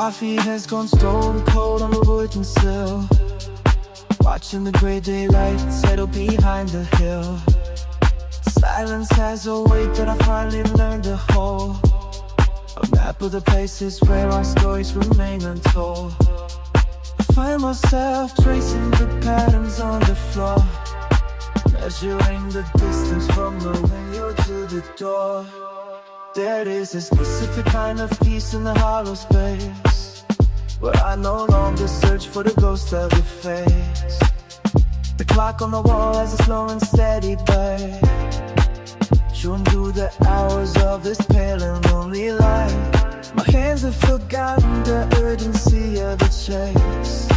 coffee has gone stone cold on the wooden sill, watching the gray daylight settle behind the hill. Silence has a weight that I finally learned to hold. A map of the places where our stories remain untold. I find myself tracing the patterns on the floor, measuring the distance from the window to the door. There is a specific kind of peace in the hollow space, where I no longer search for the ghost of your face. The clock on the wall has a slow and steady beat, chewing through the hours of this pale and lonely light. My hands have forgotten the urgency of the chase.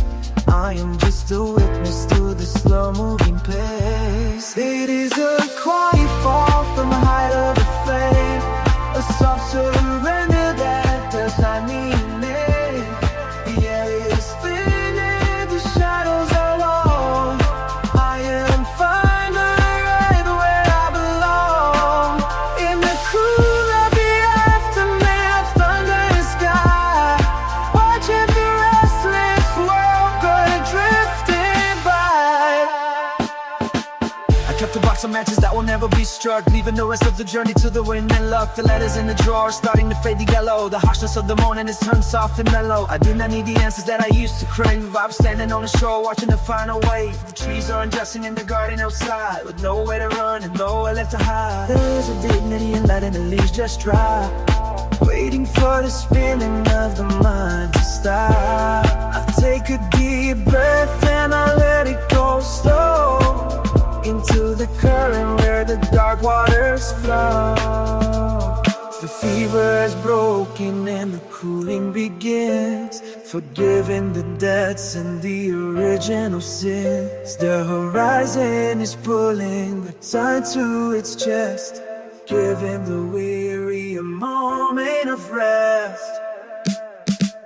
I am just a witness to the slow-moving pace. It is a quiet fall from the height of the flame, a soft surrender that does not need a name. The air is spinning, the shadows are long. I am finally right where I belong, in the cool of the aftermath, thunder and sky, watching the restless world go drifting by. I kept a box of matches that will never be struck, leaving the rest of the journey to the wind and luck. The letters in the drawer starting to fade to yellow. The harshness of the morning is turned soft and mellow. I did not need the answers that I used to crave. I was standing on the shore watching the final wave. The trees are undressing in the garden outside, with nowhere to run and nowhere left to hide. There is a dignity in letting the leaves just drop, waiting for the spinning of the mind to stop. I take a deep breath and I let it go slow, into the current where the dark waters flow. The fever is broken and the cooling begins, forgiving the debts and the original sins. The horizon is pulling the tide to its chest, giving the weary a moment of rest.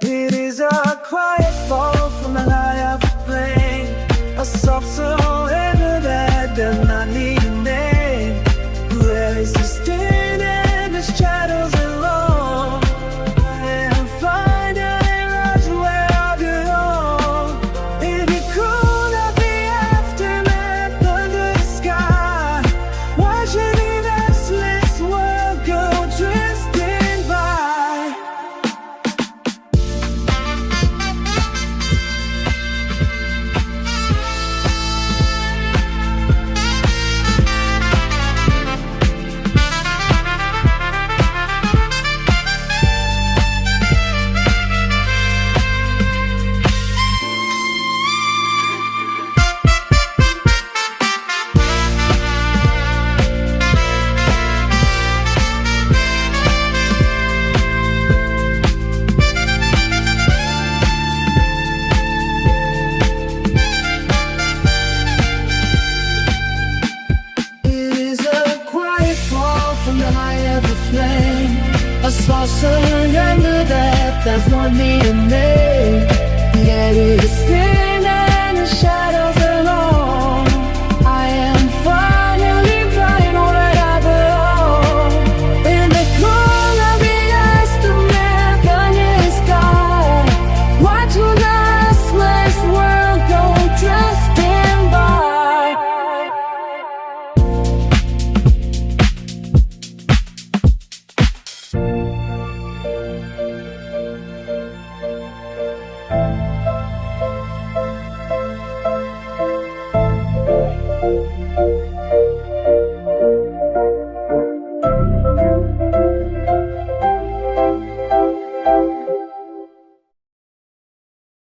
It is a quiet fall from the high of the plane, a soft surrender that does not need a name. Where is the stand and the shadows alone? I am finally right where I belong, in the cool of the aftermath, under the sky, watching the restless world go drifting by. A small surrender that does not need a name. Yet it is still